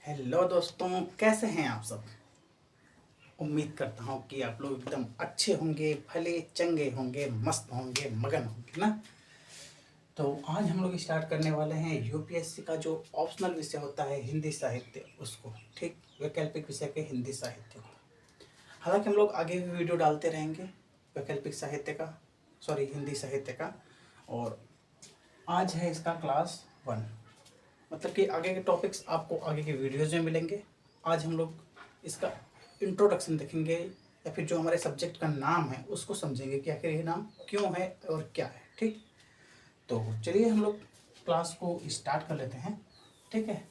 Hello दोस्तों, कैसे हैं आप सब। उम्मीद करता हूँ कि आप लोग एकदम अच्छे होंगे, भले चंगे होंगे, मस्त होंगे, मगन होंगे ना। तो आज हम लोग स्टार्ट करने वाले हैं यूपीएससी का जो ऑप्शनल विषय होता है हिंदी साहित्य, उसको ठीक वैकल्पिक विषय के हिंदी साहित्य को। हालांकि हम लोग आगे भी वीडियो डालते रहेंगे वैकल्पिक साहित्य का, सॉरी हिंदी साहित्य का। और आज है इसका क्लास 1, मतलब कि आगे के टॉपिक्स आपको आगे के वीडियोज़ में मिलेंगे। आज हम लोग इसका इंट्रोडक्शन देखेंगे या फिर जो हमारे सब्जेक्ट का नाम है उसको समझेंगे कि आखिर ये नाम क्यों है और क्या है। ठीक, तो चलिए हम लोग क्लास को स्टार्ट कर लेते हैं। ठीक है,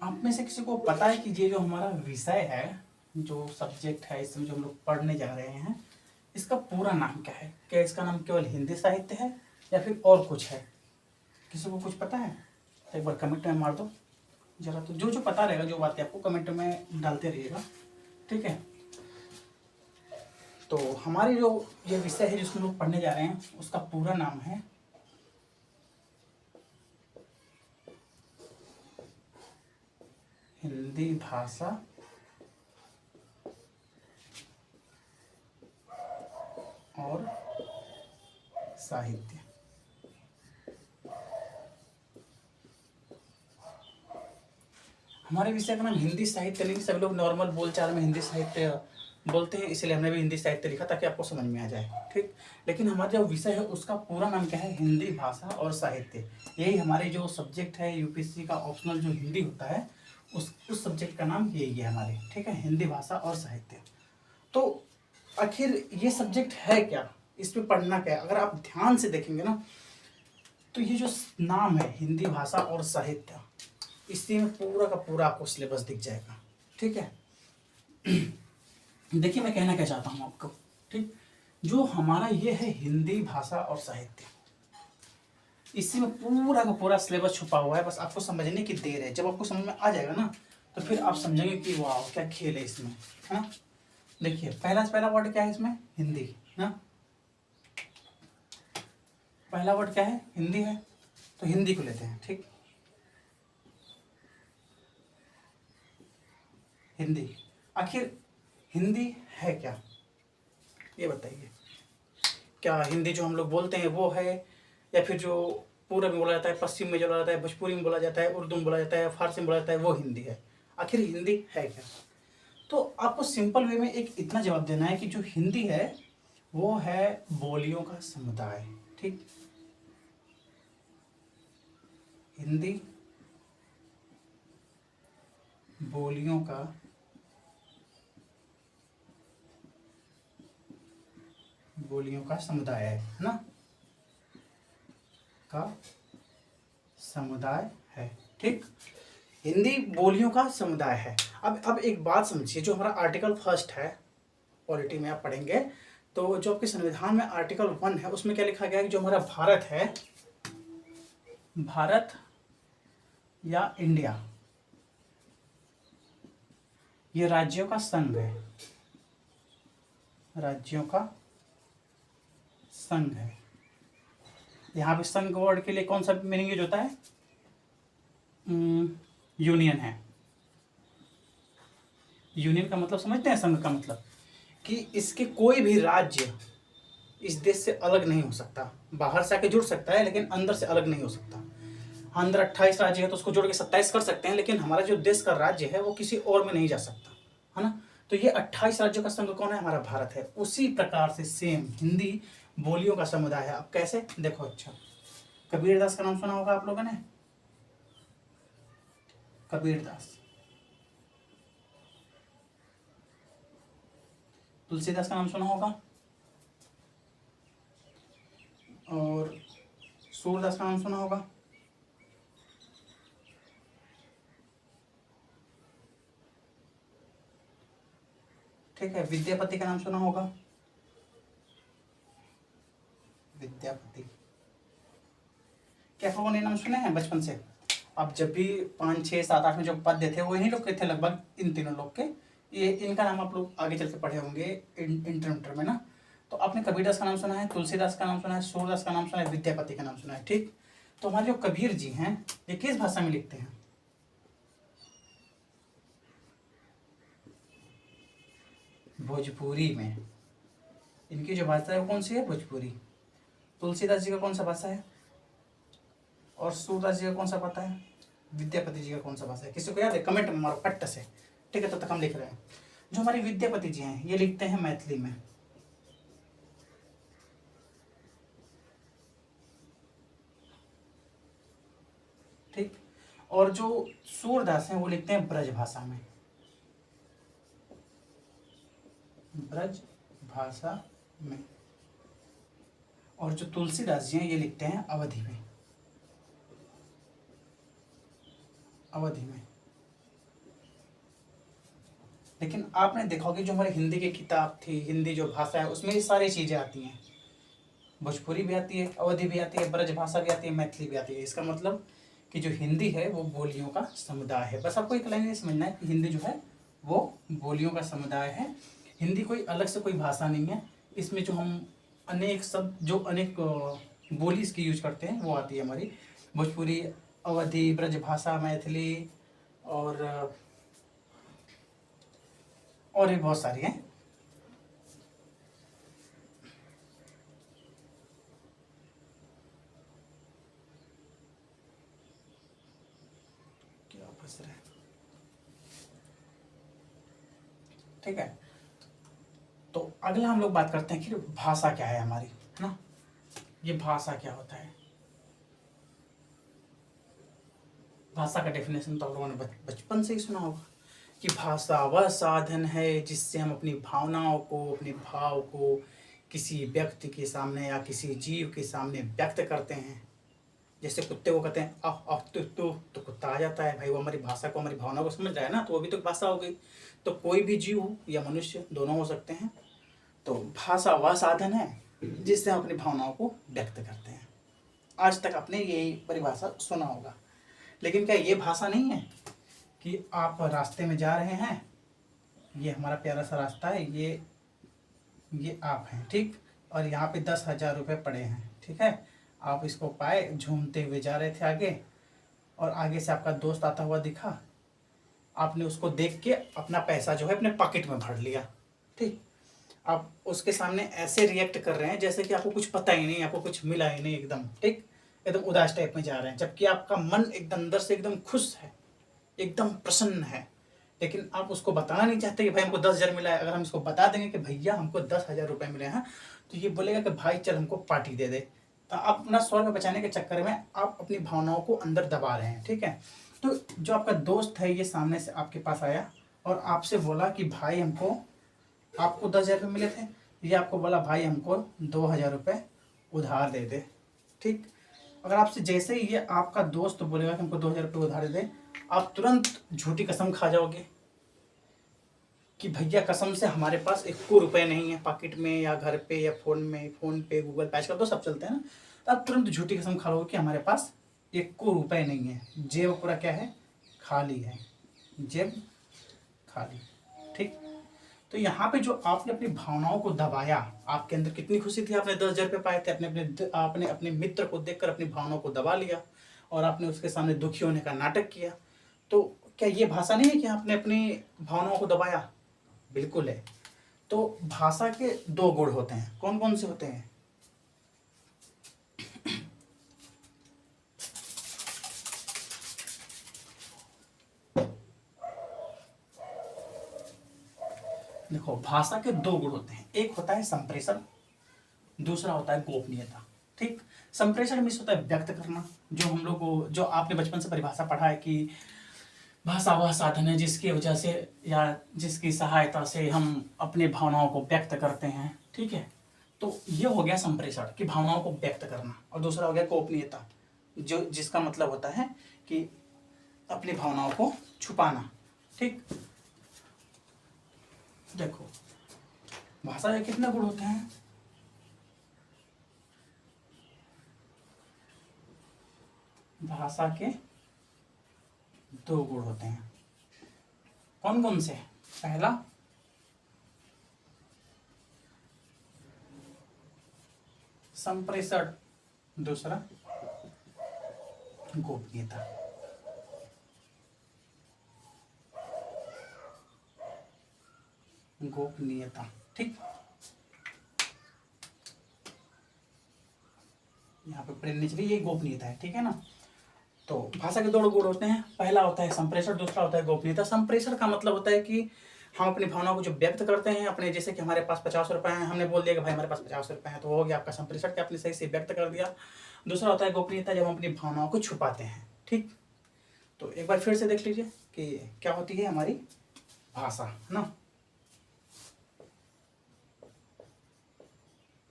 आप में से किसी को पता है कि ये जो हमारा विषय है, जो सब्जेक्ट है, इसमें जो हम लोग पढ़ने जा रहे हैं, इसका पूरा नाम क्या है? क्या इसका नाम केवल हिंदी साहित्य है या फिर और कुछ है? किसी को कुछ पता है तो एक बार कमेंट में मार दो जरा। तो जो जो पता रहेगा, जो बातें आपको कमेंट में डालते रहिएगा। ठीक है, तो हमारी जो ये विषय है जिसको लोग पढ़ने जा रहे हैं, उसका पूरा नाम है हिंदी भाषा और साहित्य। हमारे विषय का नाम हिंदी साहित्य नहीं, सभी लोग नॉर्मल बोलचाल में हिंदी साहित्य बोलते हैं, इसलिए हमने भी हिंदी साहित्य लिखा ताकि आपको समझ में आ जाए। ठीक, लेकिन हमारा जो विषय है उसका पूरा नाम क्या है? हिंदी भाषा और साहित्य। यही हमारे जो सब्जेक्ट है यूपीएससी का ऑप्शनल जो हिंदी होता है, उस सब्जेक्ट का नाम यही है हमारे। ठीक है, हिंदी भाषा और साहित्य। तो आखिर ये सब्जेक्ट है क्या, इसमें पढ़ना क्या है? अगर आप ध्यान से देखेंगे ना, तो ये जो नाम है हिंदी भाषा और साहित्य, इसी में पूरा का पूरा आपको सिलेबस दिख जाएगा। ठीक है, देखिए मैं कहना क्या चाहता हूँ आपको। ठीक, जो हमारा ये है हिंदी भाषा और साहित्य, इसी में पूरा का पूरा सिलेबस छुपा हुआ है। बस आपको समझने की देर है। जब आपको समझ में आ जाएगा ना, तो फिर आप समझेंगे कि वाह क्या खेल है इसमें, है ना। देखिए पहला वर्ड क्या है इसमें? हिंदी ना। पहला वर्ड क्या है? हिंदी है, तो हिंदी को लेते हैं। ठीक, हिंदी। आखिर हिंदी है क्या, ये बताइए। क्या हिंदी जो हम लोग बोलते हैं वो है, या फिर जो पूरब में बोला जाता है, पश्चिम में जो बोला जाता है, भोजपुरी में बोला जाता है, उर्दू में बोला जाता है, फारसी में बोला जाता है, वो हिंदी है? आखिर हिंदी है क्या? तो आपको सिंपल वे में एक इतना जवाब देना है कि जो हिंदी है वो है बोलियों का समुदाय। ठीक, हिंदी बोलियों का समुदाय है ना, का समुदाय है। ठीक, हिंदी बोलियों का समुदाय है। अब एक बात समझिए, जो हमारा आर्टिकल फर्स्ट है, पॉलिटी में आप पढ़ेंगे तो जो आपके संविधान में आर्टिकल 1 है, उसमें क्या लिखा गया है कि जो हमारा भारत है, भारत या इंडिया, ये राज्यों का संघ है, राज्यों का संघ है। यहाँ पे संघ वर्ड के लिए कौन सा मीनिंग यूज होता है? यूनियन है। यूनियन का मतलब समझते हैं? संघ का मतलब कि इसके कोई भी राज्य इस देश से अलग नहीं हो सकता। बाहर से आके जुड़ सकता है लेकिन अंदर से अलग नहीं हो सकता। अंदर 28 राज्य है तो उसको जोड़ के 27 कर सकते हैं, लेकिन हमारा जो देश का राज्य है वो किसी और में नहीं जा सकता, है ना। तो ये 28 राज्यों का संघ कौन है? हमारा भारत है। उसी प्रकार से सेम हिंदी बोलियों का समुदाय है। अब कैसे देखो, अच्छा कबीरदास का नाम सुना होगा आप लोगों ने? कबीरदास। तुलसीदास का नाम सुना होगा, और सूरदास का नाम सुना होगा। ठीक है। विद्यापति का नाम सुना होगा, विद्यापति। क्या आप लोगों ने नाम सुने हैं बचपन से? अब जब भी 5, 6, 7, 8 में जो पद्य थे वो इन्हीं लोग के थे लगभग, इन तीनों लोग के। ये इनका नाम आप लोग आगे चल के पढ़े होंगे इंटर में ना। तो आपने कबीरदास का नाम सुना है, तुलसीदास का नाम सुना है, सूरदास का नाम सुना है, विद्यापति का नाम सुना है, ठीक। तो हमारे जो कबीर जी हैं ये किस भाषा में लिखते हैं? भोजपुरी में। इनकी जो भाषा है वो कौन सी है? भोजपुरी। तुलसीदास जी का कौन सा भाषा है? और सूरदास जी का कौन सा पता है? विद्यापति जी का कौन सा भाषा है? किसी को याद है? कमेंट में मारो फट से, ठीक है। तब तक हम लिख रहे हैं। जो हमारे विद्यापति जी हैं ये लिखते हैं मैथिली में, ठीक। और जो सूरदास हैं वो लिखते हैं ब्रज भाषा में, ब्रज भाषा में। और जो तुलसीदास जी हैं ये लिखते हैं अवधी में, अवधी में। लेकिन आपने देखा होगा जो हमारी हिंदी की किताब थी, हिंदी जो भाषा है उसमें ये सारी चीज़ें आती हैं। भोजपुरी भी आती है, अवधी भी आती है, ब्रज भाषा भी आती है, मैथिली भी आती है। इसका मतलब कि जो हिंदी है वो बोलियों का समुदाय है। बस आपको एक लाइन ये समझना है कि हिंदी जो है वो बोलियों का समुदाय है। हिंदी कोई अलग से कोई भाषा नहीं है। इसमें जो हम अनेक शब्द, जो अनेक बोली इसकी यूज करते हैं वो आती है हमारी। भोजपुरी, अवधी, ब्रज भाषा, मैथिली और भी बहुत सारी हैं। क्या फंस रहा है, ठीक है। तो अगला हम लोग बात करते हैं कि भाषा क्या है हमारी, है ना। ये भाषा क्या होता है? भाषा का डेफिनेशन तो आप लोगों ने बचपन से ही सुना होगा कि भाषा वह साधन है जिससे हम अपनी भावनाओं को, अपने भाव को किसी व्यक्ति के सामने या किसी जीव के सामने व्यक्त करते हैं। जैसे कुत्ते को कहते हैं अह अह तो कुत्ता आ जाता है भाई, वो हमारी भाषा को, हमारी भावना को समझ रहा है ना, तो वो भी तो भाषा हो गई। तो कोई भी जीव हो या मनुष्य, दोनों हो सकते हैं। तो भाषा वह साधन है जिससे हम अपनी भावनाओं को व्यक्त करते हैं। आज तक आपने यही परिभाषा सुना होगा। लेकिन क्या ये भाषा नहीं है कि आप रास्ते में जा रहे हैं, ये हमारा प्यारा सा रास्ता है, ये आप हैं, ठीक। और यहाँ पे 10,000 रुपये पड़े हैं, ठीक है। आप इसको पाए, झूमते हुए जा रहे थे आगे, और आगे से आपका दोस्त आता हुआ दिखा, आपने उसको देख के अपना पैसा जो है अपने पॉकेट में भर लिया, ठीक। आप उसके सामने ऐसे रिएक्ट कर रहे हैं जैसे कि आपको कुछ पता ही नहीं, आपको कुछ मिला ही नहीं, एकदम ठीक, एकदम उदास टाइप में जा रहे हैं, जबकि आपका मन एकदम अंदर से एकदम खुश है, एकदम प्रसन्न है। लेकिन आप उसको बताना नहीं चाहते कि भाई हमको 10,000 मिला है। अगर हम इसको बता देंगे कि भैया हमको 10,000 रुपये मिले हैं, तो ये बोलेगा कि भाई चल हमको पार्टी दे दे। तो आप अपना 100 रुपये बचाने के चक्कर में आप अपनी भावनाओं को अंदर दबा रहे हैं, ठीक है। तो जो आपका दोस्त है ये सामने से आपके पास आया और आपसे बोला कि भाई हमको, आपको 10,000 रुपये मिले थे, ये आपको बोला भाई हमको 2,000 रुपये उधार दे दे, ठीक। अगर आपसे जैसे ही ये आपका दोस्त बोलेगा कि हमको 2,000 रुपये उधार दे दे, आप तुरंत झूठी कसम खा जाओगे कि भैया कसम से हमारे पास 1 रुपये नहीं है पॉकेट में या घर पे या फ़ोन पे गूगल पे, आजकल तो सब चलते हैं ना। तो आप तुरंत झूठी कसम खा लोगे कि हमारे पास 1 रुपये नहीं है, जेब पूरा क्या है, खाली है, जेब खाली, ठीक। तो यहाँ पे जो आपने अपनी भावनाओं को दबाया, आपके अंदर कितनी खुशी थी, आपने 10,000 रुपये पाए थे, आपने अपने मित्र को देखकर अपनी भावनाओं को दबा लिया और आपने उसके सामने दुखी होने का नाटक किया। तो क्या ये भाषा नहीं है कि आपने अपनी भावनाओं को दबाया? बिल्कुल है। तो भाषा के 2 गुण होते हैं, कौन कौन से होते हैं? देखो, भाषा के 2 गुण होते हैं, एक होता है संप्रेषण, दूसरा होता है गोपनीयता, ठीक। संप्रेषण मीन्स होता है व्यक्त करना, जो हम लोग को, जो आपने बचपन से परिभाषा पढ़ा है कि भाषा वह साधन है जिसकी वजह से या जिसकी सहायता से हम अपनी भावनाओं को व्यक्त करते हैं, ठीक है। तो ये हो गया संप्रेषण कि भावनाओं को व्यक्त करना, और दूसरा हो गया गोपनीयता, जो जिसका मतलब होता है कि अपनी भावनाओं को छुपाना, ठीक। देखो, भाषा के कितने गुण होते हैं? भाषा के 2 गुण होते हैं। कौन कौन से? पहला संप्रेषण, दूसरा गोपनीयता। गोपनीयता, ठीक। यहाँ पे प्रेम नहीं चाहिए, ये गोपनीयता है, ठीक है ना। तो भाषा के 2 गुण होते हैं। पहला होता है संप्रेषण, दूसरा होता है गोपनीयता। संप्रेषण का मतलब होता है कि हम अपनी भावनाओं को जो व्यक्त करते हैं अपने, जैसे कि हमारे पास 50 रुपए हैं, हमने बोल दिया कि भाई हमारे पास 50 रुपए हैं, तो वो हो गया आपका संप्रेषण, कि आपने सही से व्यक्त कर दिया। दूसरा होता है गोपनीयता, जब हम अपनी भावनाओं को छुपाते हैं, ठीक। तो एक बार फिर से देख लीजिए कि क्या होती है हमारी भाषा, है ना।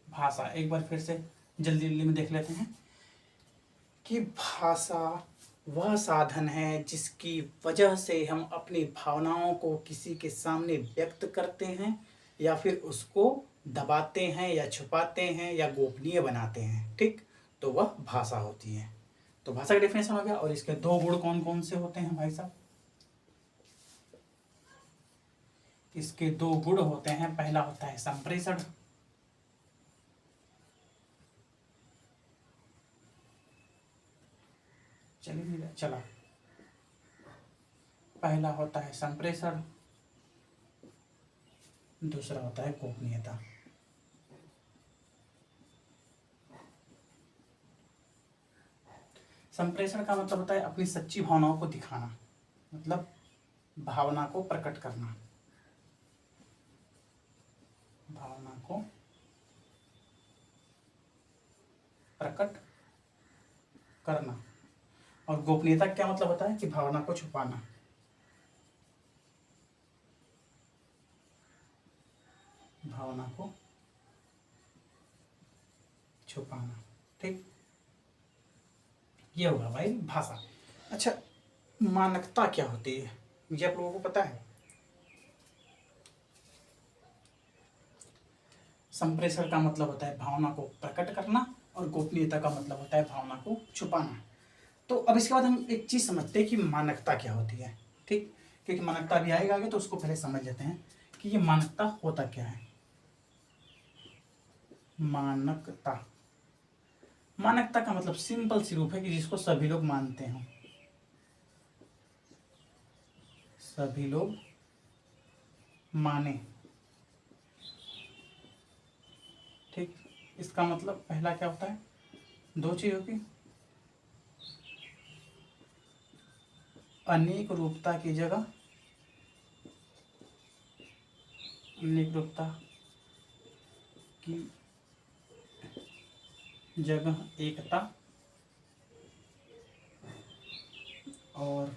भाषा एक बार फिर से जल्दी जल्दी में देख लेते हैं कि भाषा वह साधन है जिसकी वजह से हम अपनी भावनाओं को किसी के सामने व्यक्त करते हैं, या फिर उसको दबाते हैं, या छुपाते हैं, या गोपनीय बनाते हैं, ठीक। तो वह भाषा होती है। तो भाषा का डेफिनेशन हो गया। और इसके 2 गुण कौन कौन से होते हैं भाई साहब? इसके 2 गुण होते हैं। पहला होता है संप्रेषण, चलिए चला। पहला होता है संप्रेषण, दूसरा होता है गोपनीयता। संप्रेषण का मतलब होता है अपनी सच्ची भावनाओं को दिखाना, मतलब भावना को प्रकट करना, भावना को प्रकट करना। और गोपनीयता क्या मतलब होता है? कि भावना को छुपाना, भावना को छुपाना, ठीक। ये होगा भाई भाषा। अच्छा, मानकता क्या होती है, ये आप लोगों को पता है? संप्रेषण का मतलब होता है भावना को प्रकट करना, और गोपनीयता का मतलब होता है भावना को छुपाना। तो अब इसके बाद हम एक चीज समझते हैं कि मानकता क्या होती है, ठीक। क्योंकि मानकता भी आएगा आगे, तो उसको पहले समझ लेते हैं कि ये मानकता होता क्या है। मानकता, मानकता का मतलब सिंपल सी रूप है कि जिसको सभी लोग मानते हो, सभी लोग माने, ठीक। इसका मतलब पहला क्या होता है? 2 चीज होगी, अनेक रूपता की जगह, अनेक रूपता की जगह एकता, और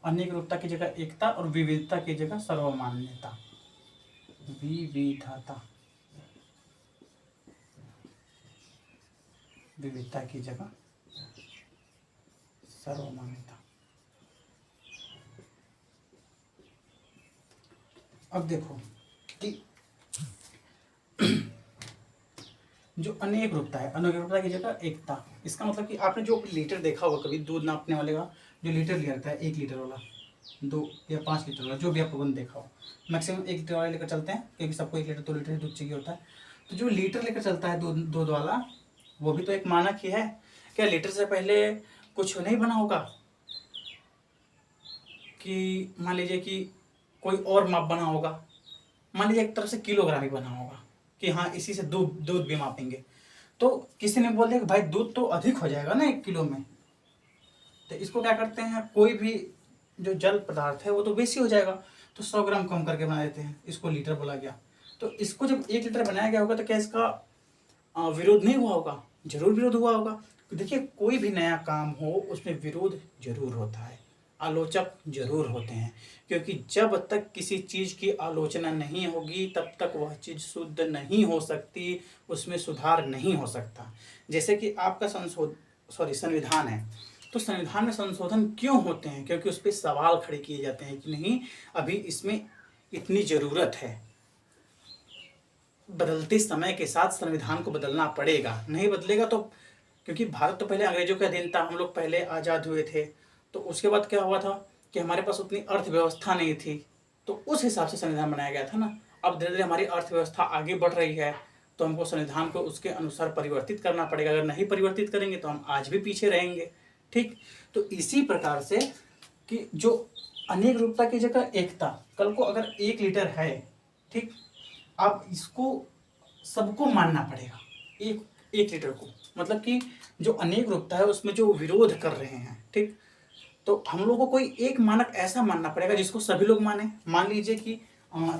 अनेक रूपता की जगह एकता, और विविधता की जगह सर्वमान्यता, विविधता, विविधता की जगह सर्वमान्यता। अब देखो कि जो अनेक रूपता है, अनेक रूपता की जगह एकता, इसका मतलब कि आपने जो लीटर देखा होगा कभी दूध नापने वाले का, जो लीटर लिया रहता है 1 लीटर वाला, 2 या 5 लीटर वाला, जो भी आप लोगों ने देखा हो, मैक्सिमम 1 लीटर वाले लेकर चलते हैं, क्योंकि सबको 1 लीटर 2 लीटर दूध चाहिए होता है। तो जो लीटर लेकर चलता है दूध वाला, वो भी तो एक मानक ही है। क्या लीटर से पहले कुछ नहीं बना होगा? कि मान लीजिए कि कोई और माप बना होगा, मान लीजिए एक तरफ से किलोग्राम ही बना होगा कि हाँ इसी से दूध भी मापेंगे। तो किसी ने बोल दिया कि भाई दूध तो अधिक हो जाएगा ना 1 किलो में, तो इसको क्या करते हैं, कोई भी जो जल पदार्थ है वो तो बेसी हो जाएगा, तो 100 ग्राम कम करके बना देते हैं, इसको लीटर बोला गया। तो इसको जब 1 लीटर बनाया गया होगा, तो क्या इसका विरोध नहीं हुआ होगा? जरूर विरोध हुआ होगा। देखिए, कोई भी नया काम हो उसमें विरोध जरूर होता है, आलोचक जरूर होते हैं, क्योंकि जब तक किसी चीज़ की आलोचना नहीं होगी तब तक वह चीज़ शुद्ध नहीं हो सकती, उसमें सुधार नहीं हो सकता। जैसे कि आपका संविधान है, तो संविधान में संशोधन क्यों होते हैं? क्योंकि उस पर सवाल खड़े किए जाते हैं कि नहीं, अभी इसमें इतनी ज़रूरत है, बदलते समय के साथ संविधान को बदलना पड़ेगा, नहीं बदलेगा तो, क्योंकि भारत तो पहले अंग्रेजों का अधीन था, हम लोग पहले आज़ाद हुए थे, तो उसके बाद क्या हुआ था कि हमारे पास उतनी अर्थव्यवस्था नहीं थी, तो उस हिसाब से संविधान बनाया गया था ना। अब धीरे धीरे हमारी अर्थव्यवस्था आगे बढ़ रही है, तो हमको संविधान को उसके अनुसार परिवर्तित करना पड़ेगा। अगर नहीं परिवर्तित करेंगे तो हम आज भी पीछे रहेंगे। ठीक, तो इसी प्रकार से कि जो अनेक रूपता की जगह एकता, कल को अगर 1 लीटर है, ठीक, आप इसको सबको मानना पड़ेगा, एक 1 लीटर को, मतलब कि जो अनेक रूपता है उसमें जो विरोध कर रहे हैं, ठीक, तो हम लोगों को कोई एक मानक ऐसा मानना पड़ेगा जिसको सभी लोग माने। मान लीजिए कि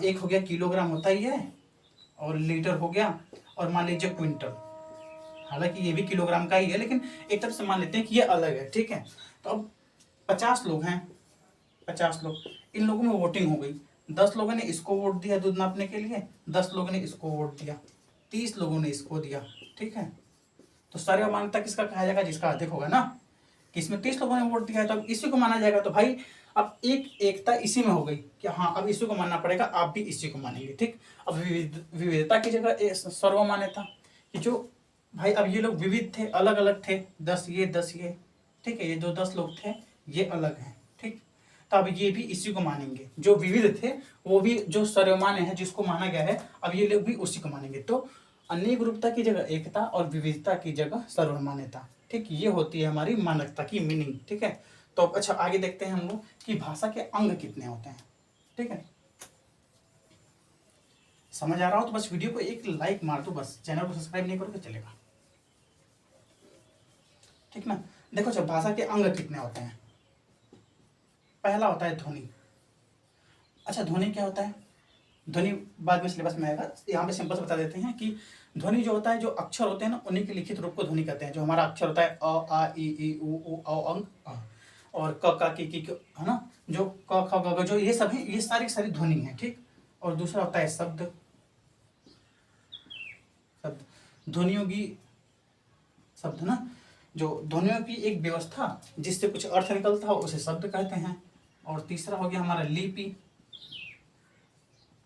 एक हो गया किलोग्राम होता ही है, और लीटर हो गया, और मान लीजिए क्विंटल, हालांकि ये भी किलोग्राम का ही है, लेकिन एक तरफ से मान लेते हैं कि ये अलग है। ठीक है, तो अब 50 लोग हैं, 50 लोग, इन लोगों में वोटिंग हो गई, 10 लोगों ने इसको वोट दिया दूध नापने के लिए, 10 लोगों ने इसको वोट दिया, 30 लोगों ने इसको दिया। ठीक है, तो सर्वमान्यता किसका कहा जाएगा? जिसका अधिक होगा ना, कि इसमें 30 लोगों ने वोट दिया है तो अब इसी को माना जाएगा। तो भाई अब एकता इसी में हो गई कि हाँ अब इसी को मानना पड़ेगा, आप भी इसी को मानेंगे। ठीक, अब विविधता की जगह सर्वमान्यता, कि जो भाई अब ये लोग विविध थे, अलग अलग थे, 10 ये 10 ये, ठीक है, ये जो 10 लोग थे ये अलग हैं। ठीक, तो अब ये भी इसी को मानेंगे, जो विविध थे वो भी जो सर्वमान्य है जिसको माना गया है, अब ये लोग भी उसी को मानेंगे। तो अनेक रूपता की जगह एकता और विविधता की जगह सर्वमान्यता। ठीक, ये होती है हमारी मानकता की मीनिंग। ठीक है, तो अच्छा आगे देखते हैं हम लोग कि भाषा के अंग कितने होते हैं। ठीक है, समझ आ रहा हो तो बस वीडियो को एक लाइक मार दो, बस चैनल को सब्सक्राइब नहीं करो तो चलेगा। ठीक ना, देखो अच्छा भाषा के अंग कितने होते हैं। पहला होता है ध्वनि। अच्छा ध्वनि क्या होता है? ध्वनि बाद में सिलेबस में आएगा, यहाँ पे सिंपल से बता देते हैं कि ध्वनि जो होता है, जो अक्षर होते हैं ना उन्हीं के लिखित रूप को ध्वनि कहते हैं। जो हमारा अक्षर होता है अ आ ई उ औ अंग और क का की है ना, जो क ख ग घ जो ये सब है, ये सारी सारी ध्वनि है। ठीक, और दूसरा होता है शब्द। शब्द ध्वनियों की शब्द ना, जो ध्वनियों की एक व्यवस्था जिससे कुछ अर्थ निकलता हो उसे शब्द कहते हैं। और तीसरा हो गया हमारा लिपि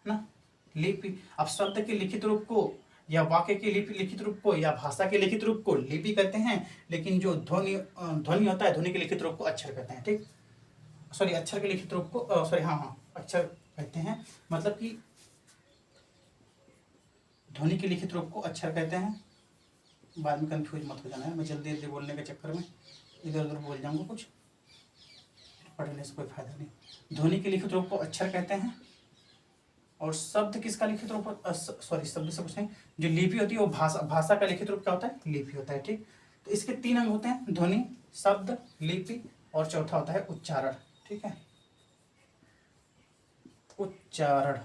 ना, लिपि। अब शब्द के लिखित रूप को या वाक्य के लिखित रूप को या भाषा के लिखित रूप को लिपि कहते हैं, लेकिन जो ध्वनि होता है, ध्वनि के लिखित रूप को अक्षर कहते हैं। ठीक, सॉरी अक्षर के लिखित रूप को सॉरी हाँ अक्षर कहते हैं, मतलब कि ध्वनि के लिखित रूप को अक्षर कहते हैं। बाद में कंफ्यूज मत हो जाना है, मैं जल्दी जल्दी बोलने के चक्कर में इधर उधर बोल जाऊंगा, कुछ पढ़ने से कोई फायदा नहीं। ध्वनि के लिखित रूप को अक्षर कहते हैं, और शब्द किसका लिखित रूप, सॉरी शब्द से कुछ नहीं, जो लिपि होती है वो भाषा का लिखित रूप क्या होता है? लिपि होता है। ठीक, तो इसके 3 अंग होते हैं, ध्वनि, शब्द, लिपि, और चौथा होता है उच्चारण। ठीक है, उच्चारण।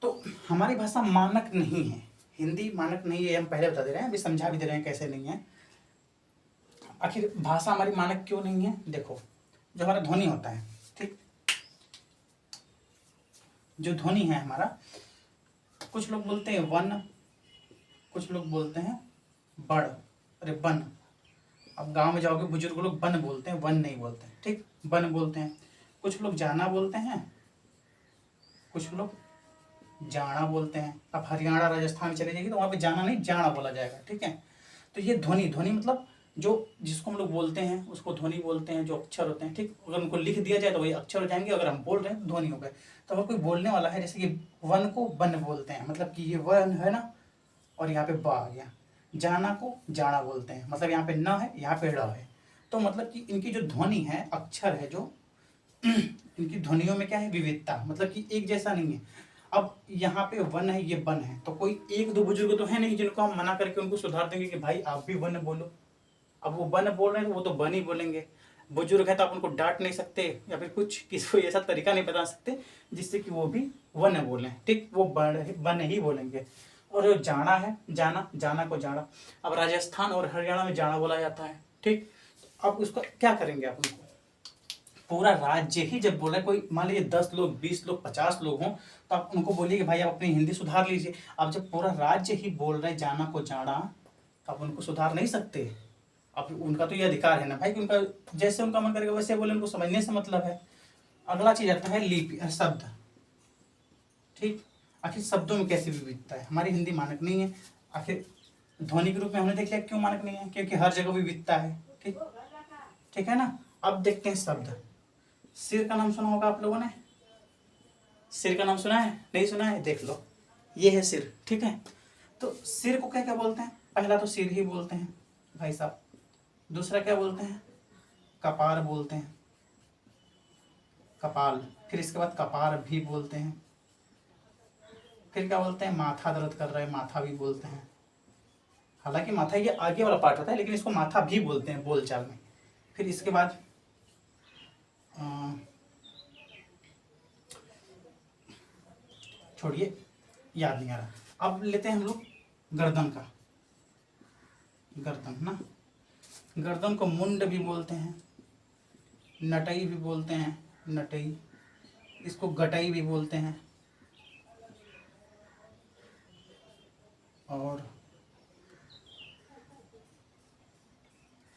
तो हमारी भाषा मानक नहीं है, हिंदी मानक नहीं है, हम पहले बता दे रहे हैं, अभी समझा भी दे रहे हैं कैसे नहीं है। आखिर भाषा हमारी मानक क्यों नहीं है? देखो, जो हमारा ध्वनि होता है, ठीक, जो ध्वनि है हमारा, कुछ लोग बोलते हैं वन, कुछ लोग बोलते हैं बड़, अरे बन। अब गांव में जाओगे बुजुर्ग लोग बन बोलते हैं, वन नहीं बोलते हैं। ठीक, बन बोलते हैं। कुछ लोग जाना बोलते हैं, कुछ लोग जाना बोलते हैं। अब हरियाणा राजस्थान चले जाएगी तो वहाँ पे जाना नहीं जाना बोला जाएगा। ठीक है, तो ये ध्वनि मतलब जो जिसको हम लोग बोलते हैं उसको ध्वनि बोलते हैं, जो अक्षर होते हैं। ठीक, अगर उनको लिख दिया जाए तो वही अक्षर हो जाएंगे, अगर हम बोल रहे हैं तो ध्वनि हो गए। तो अगर कोई बोलने वाला है, जैसे कि वन को बन बोलते हैं, मतलब कि ये वन है ना, और यहाँ पे बा आ गया। जाना को जाना बोलते हैं, मतलब यहाँ पे न है, यहाँ पे ड़ है। तो मतलब कि इनकी जो ध्वनि है, अक्षर है जो इनकी ध्वनियों में क्या है? विविधता, मतलब कि एक जैसा नहीं है। अब यहाँ पे वन है, ये बन है, तो कोई 1-2 बुजुर्ग तो है नहीं जिनको हम मना करके उनको सुधार देंगे कि भाई आप भी वन बोलो। अब वो बन बोल रहे हैं तो वो तो बन ही बोलेंगे। बुजुर्ग है तो आप उनको डांट नहीं सकते, या फिर कुछ किसी को ऐसा तरीका नहीं बता सकते जिससे कि वो भी वन बोलें। ठीक, वो बन ही बोलेंगे। और जो जाना है, जाना को जाना। अब राजस्थान और हरियाणा में जाना बोला जाता है। ठीक, अब उसको क्या करेंगे आप? उनको पूरा राज्य ही जब बोले, कोई मान लीजिए 10 लोग, 20 लोग, 50 लोग हों, तो आप उनको बोलिए कि भाई आप अपनी हिंदी सुधार लीजिए। अब जब पूरा राज्य ही बोल रहे जाना को जाना, तो आप उनको सुधार नहीं सकते। अब उनका तो ये अधिकार है ना भाई कि उनका जैसे उनका मन करेगा वैसे बोले, उनको समझने से मतलब है। अगला चीज आता है लिपि, शब्द। ठीक, आखिर शब्दों में कैसी विविधता है? हमारी हिंदी मानक नहीं है। आखिर ध्वनि के रूप में हमने देख लिया क्यों मानक नहीं है, क्योंकि हर जगह विविधता है। ठीक ठीक है ना। अब देखते हैं शब्द। सिर का नाम सुना होगा आप लोगों ने? सिर का नाम सुना है? नहीं सुना है? देख लो, ये है सिर। ठीक है, तो सिर को क्या क्या बोलते हैं? पहला तो सिर ही बोलते हैं भाई साहब। दूसरा क्या बोलते हैं? कपार बोलते हैं, कपाल। फिर इसके बाद कपार भी बोलते हैं। फिर क्या बोलते हैं? माथा दर्द कर रहा है, माथा भी बोलते हैं। हालांकि माथा ये आगे वाला पार्ट होता है, लेकिन इसको माथा भी बोलते हैं बोलचाल में। फिर इसके बाद छोड़िए, याद नहीं आ रहा। अब लेते हैं हम लोग गर्दन का। गर्दन ना, गर्दन को मुंड भी बोलते हैं, नटई भी बोलते हैं, नटई। इसको गटई भी बोलते हैं। और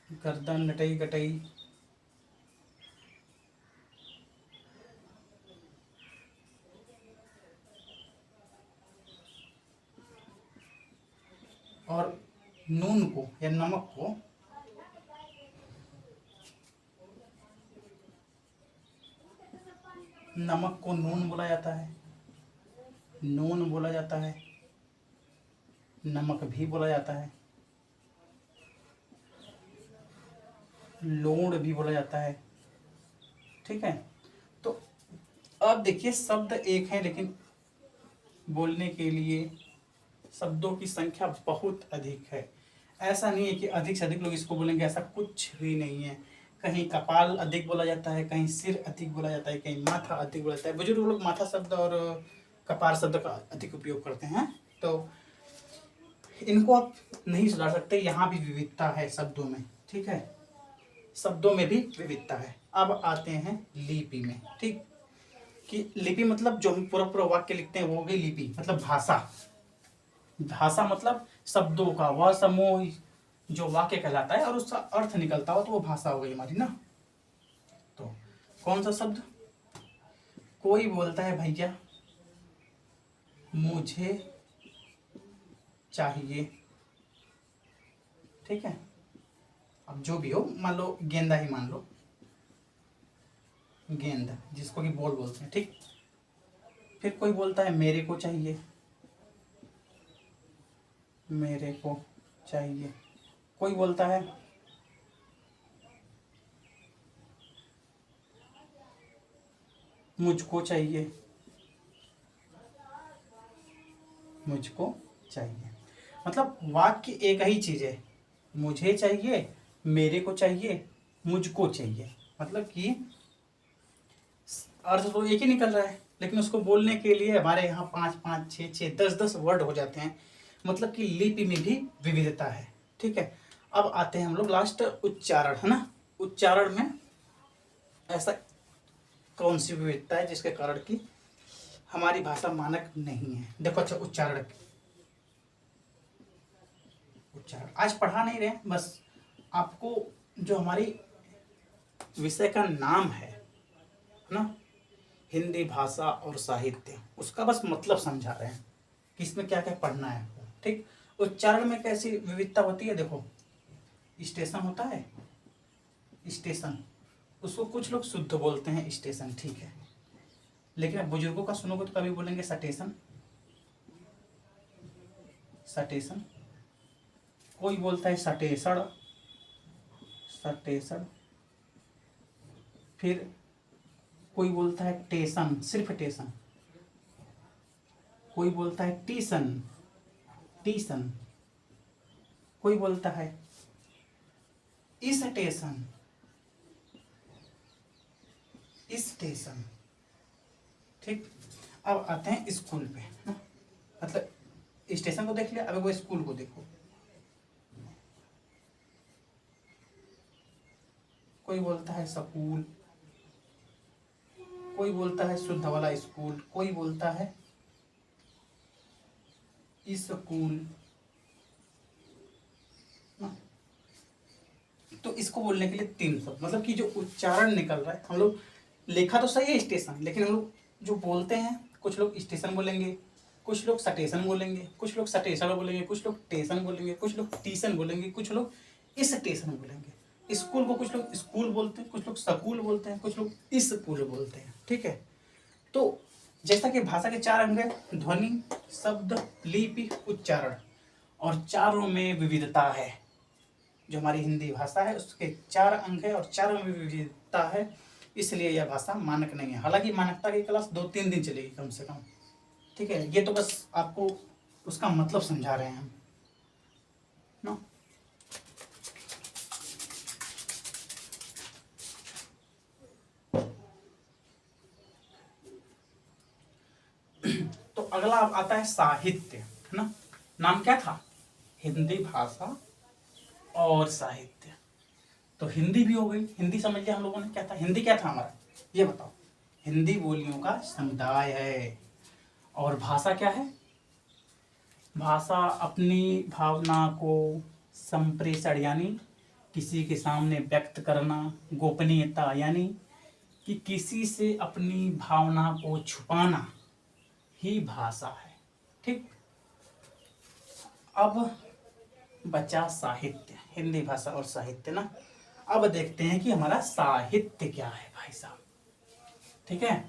गर्दन, नटई, गटई। और नून को या नमक को नून बोला जाता है, नून बोला जाता है, नमक भी बोला जाता है, लोण भी बोला जाता है। ठीक है, तो अब देखिए शब्द एक है, लेकिन बोलने के लिए शब्दों की संख्या बहुत अधिक है। ऐसा नहीं है कि अधिक से अधिक लोग इसको बोलेंगे, ऐसा कुछ भी नहीं है। कहीं कपाल अधिक बोला जाता है, कहीं सिर अधिक बोला जाता है, कहीं माथा अधिक बोला जाता है। बुजुर्ग लोग माथा शब्द और कपाल शब्द का अधिक उपयोग करते हैं, तो इनको आप नहीं सुधार सकते। यहाँ भी विविधता है शब्दों में। ठीक है, शब्दों में भी विविधता है। अब आते हैं लिपि में। ठीक, कि लिपि मतलब जो हम पूरा पूरा वाक्य लिखते हैं वो हो गई लिपि, मतलब भाषा। भाषा मतलब शब्दों का वह समूह जो वाक्य कहलाता है और उसका अर्थ निकलता हो, तो वो भाषा हो गई हमारी ना। तो कौन सा शब्द? कोई बोलता है भैया मुझे चाहिए। ठीक है, अब जो भी हो, मान लो गेंदा ही मान लो, गेंद जिसको कि बॉल बोलते हैं। ठीक, फिर कोई बोलता है मेरे को चाहिए, मेरे को चाहिए। कोई बोलता है मुझको चाहिए, मुझको चाहिए। मतलब वाक्य एक ही चीज है, मुझे चाहिए, मेरे को चाहिए, मुझको चाहिए। मतलब कि अर्थ तो एक ही निकल रहा है, लेकिन उसको बोलने के लिए हमारे यहाँ 5 5 6 6 10 10 वर्ड हो जाते हैं। मतलब कि लिपि में भी विविधता है। ठीक है, अब आते हैं हम लोग लास्ट उच्चारण, है ना। उच्चारण में ऐसा कौन सी विविधता है जिसके कारण कि हमारी भाषा मानक नहीं है? देखो, अच्छा उच्चारण, उच्चारण आज पढ़ा नहीं रहे, बस आपको जो हमारी विषय का नाम है ना, हिंदी भाषा और साहित्य, उसका बस मतलब समझा रहे हैं कि इसमें क्या क्या पढ़ना है आपको। ठीक, उच्चारण में कैसी विविधता होती है? देखो, स्टेशन होता है, स्टेशन, उसको कुछ लोग शुद्ध बोलते हैं स्टेशन। ठीक है, लेकिन अब बुजुर्गों का सुनोगे तो कभी बोलेंगे सटेशन, सटेशन। कोई बोलता है सटेसड़, सटेसड़। फिर कोई बोलता है टेशन, सिर्फ टेशन। कोई बोलता है टीसन, टीसन। कोई बोलता है स्टेशन, स्टेशन। ठीक, अब आते हैं स्कूल पे ना। मतलब स्टेशन को देख लिया, अब वो स्कूल को देखो। कोई बोलता है स्कूल, कोई बोलता है शुद्ध वाला स्कूल, कोई बोलता है स्कूल। तो इसको बोलने के लिए 3 शब्द, मतलब कि जो उच्चारण निकल रहा है, हम लोग लिखा तो सही है स्टेशन, लेकिन हम लोग जो बोलते हैं, कुछ लोग स्टेशन बोलेंगे, कुछ लोग स्टेशन बोलेंगे, कुछ लोग स्टेशन बोलेंगे, कुछ लोग टेशन बोलेंगे, कुछ लोग टीशन बोलेंगे, कुछ लोग इस स्टेशन बोलेंगे। स्कूल को कुछ लोग स्कूल बोलते हैं, कुछ लोग स्कूल बोलते हैं, कुछ लोग इस स्कूल बोलते हैं। ठीक है, तो जैसा कि भाषा के 4 अंग है, ध्वनि, शब्द, लिपि, उच्चारण, और चारों में विविधता है। जो हमारी हिंदी भाषा है उसके 4 अंग है और चारों में विविधता है, इसलिए यह भाषा मानक नहीं है। हालांकि मानकता की क्लास 2-3 दिन चलेगी कम से कम। ठीक है, ये तो बस आपको उसका मतलब समझा रहे हैं हम ना। तो अगला आता है साहित्य, है ना। नाम क्या था? हिंदी भाषा और साहित्य। तो हिंदी भी हो गई, हिंदी समझ लिया हम लोगों ने क्या था। हिंदी क्या था हमारा, ये बताओ। हिंदी बोलियों का समुदाय है। और भाषा क्या है? भाषा अपनी भावना को संप्रेषण यानी किसी के सामने व्यक्त करना, गोपनीयता यानी कि किसी से अपनी भावना को छुपाना ही भाषा है। ठीक, अब बचा साहित्य, हिंदी भाषा और साहित्य ना। अब देखते हैं कि हमारा साहित्य क्या है भाई साहब। ठीक है,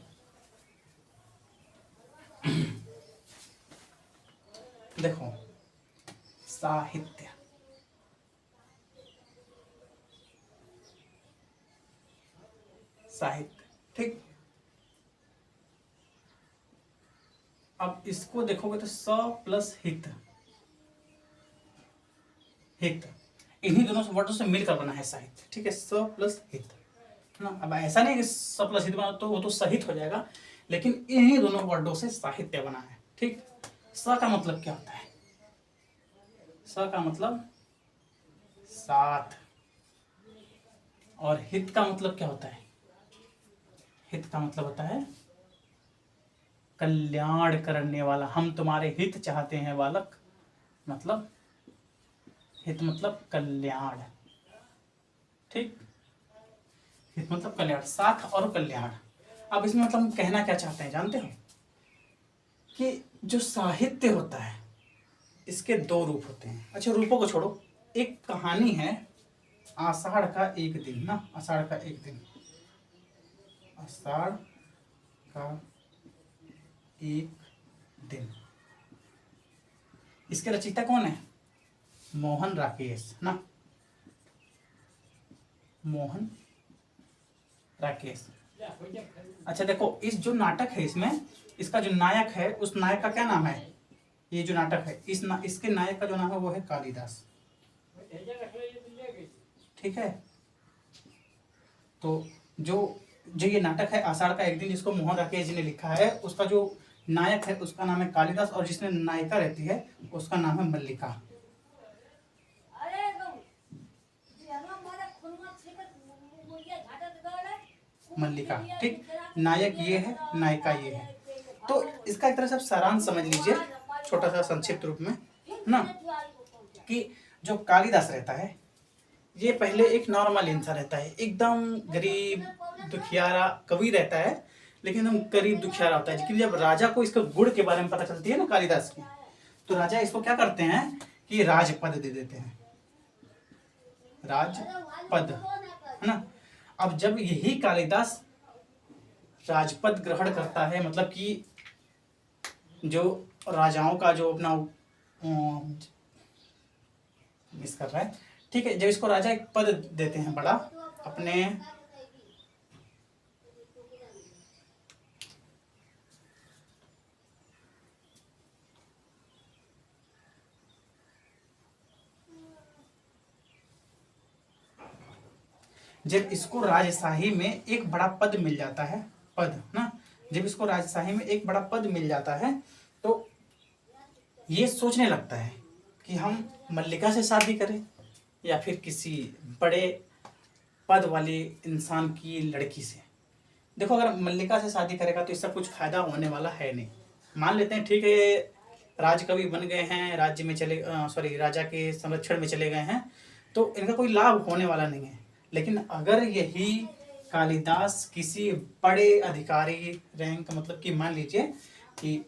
देखो साहित्य, साहित्य। ठीक, अब इसको देखोगे तो स प्लस हित, हित, इन्हीं दोनों वर्डों से मिलकर बना है साहित्य। ठीक है, स प्लस हित ना। अब ऐसा नहीं कि स प्लस हित बना तो वो तो सहित हो जाएगा, लेकिन इन्हीं दोनों वर्डों से साहित्य बना है। ठीक, स का मतलब क्या होता है? स का मतलब साथ, और हित का मतलब क्या होता है? हित का मतलब होता है कल्याण करने वाला। हम तुम्हारे हित चाहते हैं बालक, मतलब हित मतलब कल्याण। ठीक, हित मतलब कल्याण, साथ और कल्याण। अब इसमें मतलब हम कहना क्या चाहते हैं जानते हो? कि जो साहित्य होता है इसके 2 रूप होते हैं। अच्छा, रूपों को छोड़ो, एक कहानी है आषाढ़ का एक दिन ना, आषाढ़ का एक दिन, आषाढ़ का एक दिन। इसके रचयिता कौन है? मोहन राकेश ना, मोहन राकेश। अच्छा देखो, इस जो नाटक है इसमें इसका जो नायक है उस नायक का क्या नाम है? ये जो नाटक है इसके नायक का जो नाम है वो है कालिदास। ठीक है, तो जो जो ये नाटक है आषाढ़ का एक दिन जिसको मोहन राकेश जी ने लिखा है, उसका जो नायक है उसका नाम है कालिदास, और जिसमें नायिका रहती है उसका नाम है मल्लिका। मल्लिका। ठीक, नायक ये है, नायिका ये है। तो इसका एक तरह से आप सारांश समझ लीजिए छोटा सा संक्षिप्त रूप में ना, कि जो कालिदास रहता है ये पहले एक नॉर्मल इंसान रहता है, एकदम गरीब दुखियारा कवि रहता है, लेकिन एकदम गरीब दुखियारा होता है। लेकिन जब राजा को इसके गुण के बारे में पता चलती है ना कालिदास की, तो राजा इसको क्या करते हैं कि राजपद दे देते हैं, राजपद, है ना। अब जब यही कालिदास राजपद ग्रहण करता है, मतलब कि जो राजाओं का जो अपना मिस कर रहा है, ठीक है, जब इसको राजा एक पद देते हैं बड़ा अपने, जब इसको राजशाही में एक बड़ा पद मिल जाता है, पद ना, जब इसको राजशाही में एक बड़ा पद मिल जाता है तो ये सोचने लगता है कि हम मल्लिका से शादी करें या फिर किसी बड़े पद वाले इंसान की लड़की से। देखो, अगर मल्लिका से शादी करेगा तो इससे कुछ फायदा होने वाला है नहीं। मान लेते हैं ठीक है राजकवि बन गए हैं, राज्य में चले सॉरी राजा के संरक्षण में चले गए हैं, तो इनका कोई लाभ होने वाला नहीं है। लेकिन अगर यही कालिदास किसी बड़े अधिकारी रैंक, मतलब कि मान लीजिए कि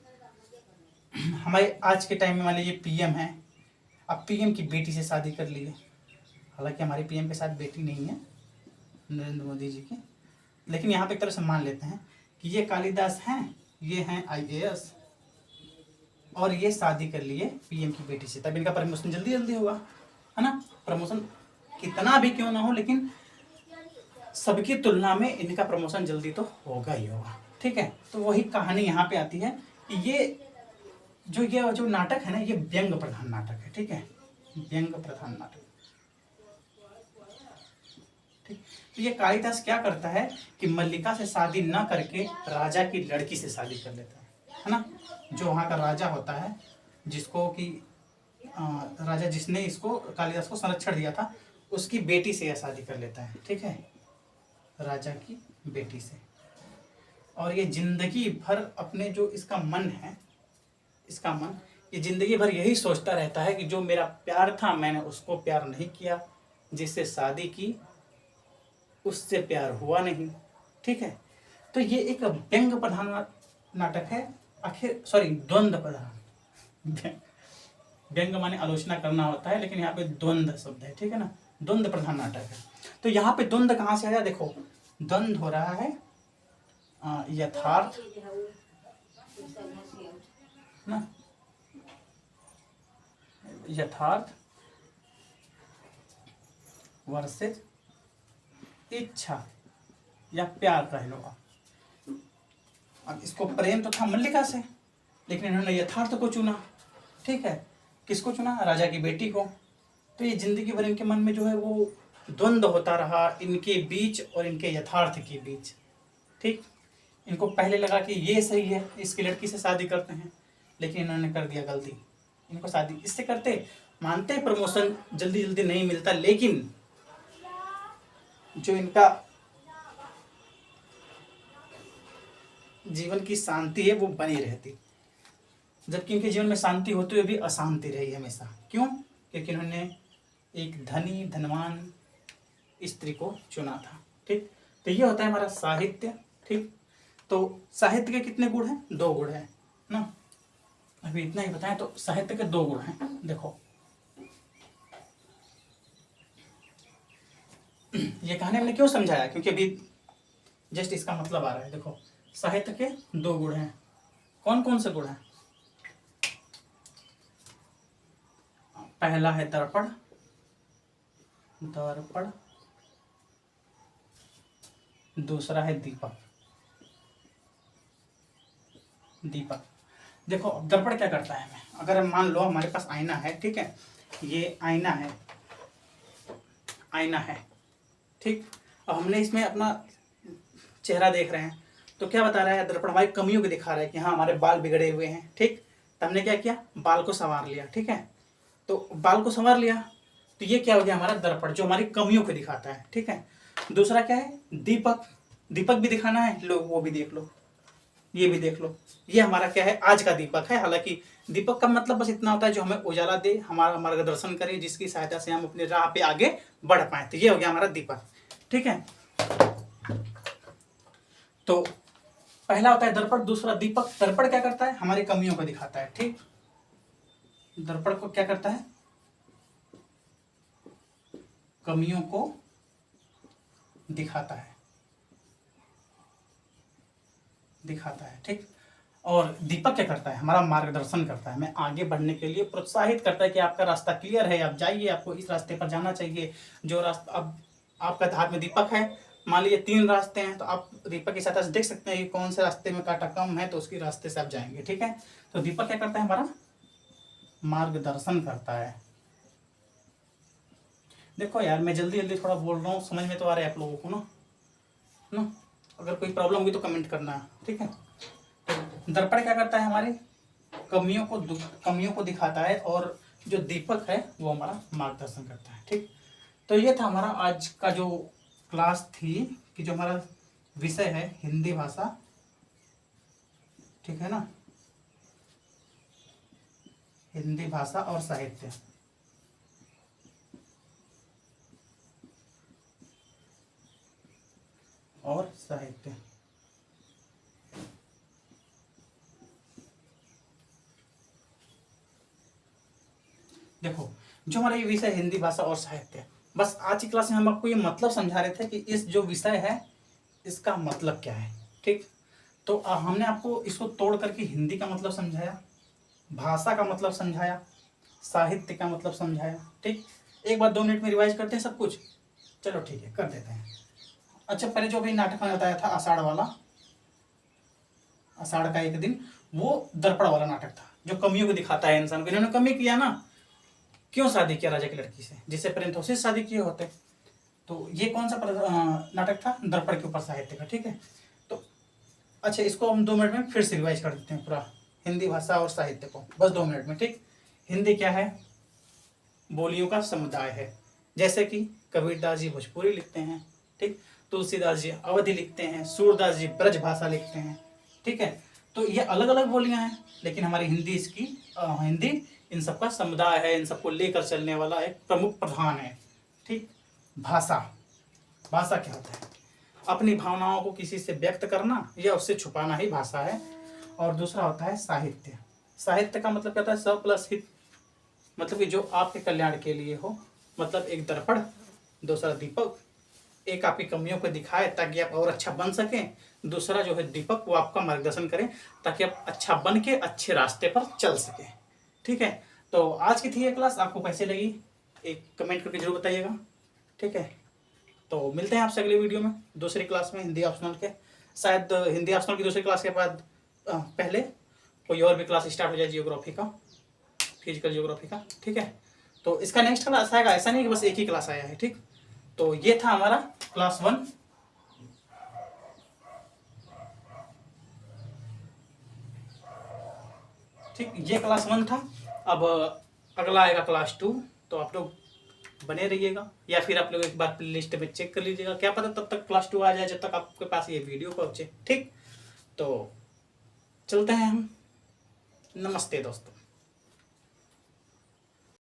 हमारे आज के टाइम में मान लीजिए पीएम है, अब पीएम की बेटी से शादी कर लिए, हालांकि हमारे पीएम के साथ बेटी नहीं है नरेंद्र मोदी जी की, लेकिन यहाँ पे एक तरह से मान लेते हैं कि ये कालिदास हैं, ये हैं आईएएस, और ये शादी कर लिए पीएम की बेटी से, तब इनका प्रमोशन जल्दी जल्दी होगा, है ना। प्रमोशन कितना भी क्यों ना हो, लेकिन सबकी तुलना में इनका प्रमोशन जल्दी तो होगा ही होगा, ठीक है। तो वही कहानी यहाँ पे आती है कि ये जो नाटक है ना, ये व्यंग प्रधान नाटक है, ठीक है, व्यंग प्रधान नाटक, ठीक। तो ये कालिदास क्या करता है कि मल्लिका से शादी न करके राजा की लड़की से शादी कर लेता है ना। जो वहाँ का राजा होता है, जिसको कि राजा जिसने इसको कालिदास को संरक्षण दिया था, उसकी बेटी से यह शादी कर लेता है, ठीक है, राजा की बेटी से। और ये जिंदगी भर अपने जो इसका मन है, इसका मन ये जिंदगी भर यही सोचता रहता है कि जो मेरा प्यार था मैंने उसको प्यार नहीं किया, जिससे शादी की उससे प्यार हुआ नहीं, ठीक है। तो ये एक व्यंग प्रधान नाटक है, आखिर सॉरी द्वंद्व प्रधान, व्यंग माने आलोचना करना होता है, लेकिन यहाँ पे द्वंद्व शब्द है, ठीक है ना, द्वंद्व प्रधान नाटक है। तो यहाँ पे द्वंद्व कहाँ से आया, देखो द्वंद्व हो रहा है यथार्थ ना, यथार्थ वर्सेस इच्छा या प्यार कह लो आप। अब इसको प्रेम तो था मल्लिका से, लेकिन इन्होंने यथार्थ को चुना, ठीक है। किसको चुना, राजा की बेटी को। तो ये जिंदगी भर इनके मन में जो है वो द्वंद्व होता रहा, इनके बीच और इनके यथार्थ के बीच, ठीक। इनको पहले लगा कि ये सही है, इसकी लड़की से शादी करते हैं, लेकिन इन्होंने कर दिया गलती, इनको शादी इससे करते। मानते प्रमोशन जल्दी जल्दी नहीं मिलता, लेकिन जो इनका जीवन की शांति है वो बनी रहती, जबकि इनके जीवन में शांति होते हुए भी अशांति रही हमेशा। क्यों, क्योंकि इन्होंने एक धनी धनवान स्त्री को चुना था, ठीक। तो ये होता है हमारा साहित्य, ठीक। तो साहित्य के कितने गुण हैं, 2 गुण हैं ना, अभी इतना ही बताएं। तो साहित्य के 2 गुण हैं, देखो ये कहानी हमने क्यों समझाया, क्योंकि अभी जस्ट इसका मतलब आ रहा है। देखो साहित्य के 2 गुण हैं, कौन कौन से गुण हैं, पहला है दर्पण, दर्पण, दूसरा है दीपक, दीपक। देखो दर्पण क्या करता है, हमें अगर मान लो हमारे पास आईना है, ठीक है, ये आईना है, आईना है, ठीक। अब हमने इसमें अपना चेहरा देख रहे हैं, तो क्या बता रहा है दर्पण, हमारी कमियों को दिखा रहा है कि हाँ हमारे बाल बिगड़े हुए हैं, ठीक। तो हमने क्या किया, बाल को संवार लिया, ठीक है। तो बाल को संवार लिया, तो ये क्या हो गया हमारा दर्पण, जो हमारी कमियों को दिखाता है, ठीक है। दूसरा क्या है, दीपक, दीपक भी दिखाना है, लो वो भी देख लो, ये भी देख लो, ये हमारा क्या है, आज का दीपक है। हालांकि दीपक का मतलब बस इतना होता है जो हमें उजाला दे, हमारा मार्गदर्शन करे, जिसकी सहायता से हम अपने राह पे आगे बढ़ पाए। तो ये हो गया हमारा दीपक, ठीक है। तो पहला होता है दर्पण, दूसरा दीपक। दर्पण क्या करता है, हमारी कमियों को दिखाता है, ठीक। दर्पण को क्या करता है, कमियों को दिखाता है, दिखाता है, ठीक। और दीपक क्या करता है, हमारा मार्गदर्शन करता है, हमें आगे बढ़ने के लिए प्रोत्साहित करता है कि आपका रास्ता क्लियर है, आप जाइए, आपको इस रास्ते पर जाना चाहिए। जो रास्ता अब आपका हाथ में दीपक है, मान लीजिए 3 रास्ते हैं, तो आप दीपक की सहायता से देख सकते हैं कि कौन से रास्ते में कांटा कम है, तो उसकी रास्ते से आप जाएंगे, ठीक है। तो दीपक क्या करता है, हमारा मार्गदर्शन करता है। देखो यार मैं जल्दी जल्दी थोड़ा बोल रहा हूँ, समझ में तो आ रहा है आप लोगों को ना, अगर कोई प्रॉब्लम हुई तो कमेंट करना, ठीक है। तो दर्पण क्या करता है, हमारी कमियों को दिखाता है, और जो दीपक है वो हमारा मार्गदर्शन करता है, ठीक। तो ये था हमारा आज का जो क्लास थी, कि जो हमारा विषय है हिंदी भाषा, ठीक है ना, हिंदी भाषा और साहित्य। और साहित्य देखो, जो हमारा ये विषय हिंदी भाषा और साहित्य, बस आज की क्लास में हम आपको ये मतलब समझा रहे थे कि इस जो विषय है इसका मतलब क्या है। ठीक, तो हमने आपको इसको तोड़ करके हिंदी का मतलब समझाया, भाषा का मतलब समझाया, साहित्य का मतलब समझाया। ठीक, एक बार 2 मिनट में रिवाइज करते हैं सब कुछ। चलो ठीक है, कर देते हैं। अच्छा, पहले जो अभी नाटक मैंने बताया था आषाढ़ वाला, आषाढ़ का एक दिन, वो दर्पण वाला नाटक था जो कमियों को दिखाता है इंसान को। इन्होंने कमी किया ना, क्यों शादी किया राजा की लड़की से, जिससे प्रेम था उसे शादी किए होते। तो ये कौन सा नाटक था, दर्पण के ऊपर साहित्य का। ठीक है, तो अच्छा, इसको हम 2 मिनट में फिर से रिवाइज कर देते हैं पूरा हिंदी भाषा और साहित्य को, बस 2 मिनट में। ठीक, हिंदी क्या है, बोलियों का समुदाय है। जैसे कि कबीरदास जी भोजपुरी लिखते हैं, ठीक, तुलसीदास जी अवधी लिखते हैं, सूरदास जी ब्रज भाषा लिखते हैं। ठीक है, तो ये अलग अलग बोलियां हैं, लेकिन हमारी हिंदी इसकी हिंदी इन सबका समुदाय है, इन सबको लेकर चलने वाला एक प्रमुख प्रधान है। ठीक, भाषा, भाषा क्या होता है, अपनी भावनाओं को किसी से व्यक्त करना या उससे छुपाना ही भाषा है। और दूसरा होता है साहित्य। साहित्य का मतलब क्या होता है, स प्लस हित, मतलब कि जो आपके कल्याण के लिए हो। मतलब एक दर्पण, दूसरा दीपक, एक आपकी कमियों को दिखाए ताकि आप और अच्छा बन सकें, दूसरा जो है दीपक वो आपका मार्गदर्शन करें ताकि आप अच्छा बन के अच्छे रास्ते पर चल सकें। ठीक है, तो आज की थी ये क्लास, आपको कैसे लगी एक कमेंट करके जरूर बताइएगा। ठीक है, तो मिलते हैं आपसे अगले वीडियो में, दूसरी क्लास में हिंदी ऑप्शनल के। शायद हिंदी ऑप्शनल की दूसरी क्लास के बाद पहले कोई और भी क्लास स्टार्ट हो जाए, जियोग्राफी का, फिजिकल जियोग्राफी का। ठीक है, तो इसका नेक्स्ट क्लास आएगा, ऐसा नहीं कि बस एक ही क्लास आया है। ठीक, तो ये था हमारा क्लास 1। ठीक, ये क्लास 1 था। अब अगला आएगा क्लास 2, तो आप लोग बने रहिएगा, या फिर आप लोग एक बार प्ले लिस्ट में चेक कर लीजिएगा, क्या पता तब तक क्लास 2 आ जाए, जब तक आपके पास ये वीडियो पहुंचे। ठीक, तो चलते हैं हम। नमस्ते दोस्तों।